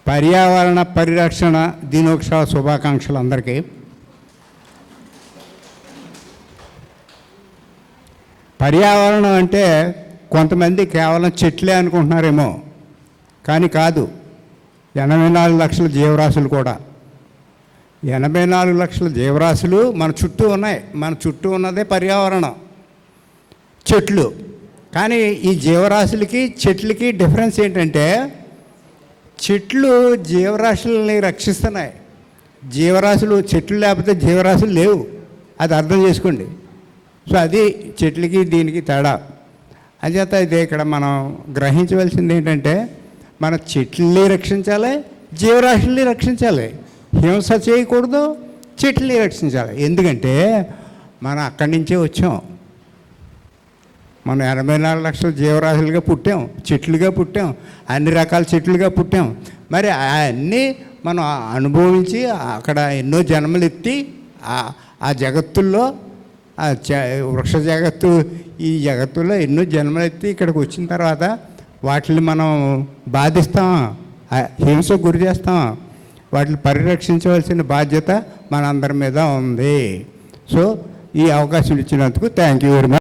పర్యావరణ పరిరక్షణ దినోత్సవ శుభాకాంక్షలు అందరికీ. పర్యావరణం అంటే కొంతమంది కేవలం చెట్లే అనుకుంటున్నారేమో, కానీ కాదు. 84 లక్షల జీవరాశులు కూడా. 84 లక్షల జీవరాశులు మన చుట్టూ ఉన్నాయి. మన చుట్టూ ఉన్నదే పర్యావరణం, చెట్లు. కానీ ఈ జీవరాశులకి చెట్లకి డిఫరెన్స్ ఏంటంటే, చెట్లు జీవరాశులని రక్షిస్తున్నాయి. జీవరాశులు, చెట్లు లేకపోతే జీవరాశులు లేవు. అది అర్థం చేసుకోండి. సో అది చెట్లకి దీనికి తేడా. అంచేత ఇది ఇక్కడ మనం గ్రహించవలసింది ఏంటంటే, మన చెట్లని రక్షించాలి, జీవరాశుల్ని రక్షించాలి. హింస చేయకూడదు, చెట్లని రక్షించాలి. ఎందుకంటే మనం అక్కడి నుంచే వచ్చాం. మనం 84 లక్షల జీవరాశులుగా పుట్టాం, చెట్లుగా పుట్టాం, అన్ని రకాల చెట్లుగా పుట్టాం. మరి అన్నీ మనం అనుభవించి అక్కడ ఎన్నో జన్మలు ఎత్తి ఆ జగత్తుల్లో, వృక్ష జగత్తు, ఈ జగత్తులో ఎన్నో జన్మలు ఎత్తి ఇక్కడికి వచ్చిన తర్వాత వాటిని మనం బాధిస్తామా, హింసకు గురి చేస్తామా? వాటిని పరిరక్షించవలసిన బాధ్యత మనందరి మీద ఉంది. సో ఈ అవకాశం ఇచ్చినందుకు థ్యాంక్ యూ వెరీ మచ్.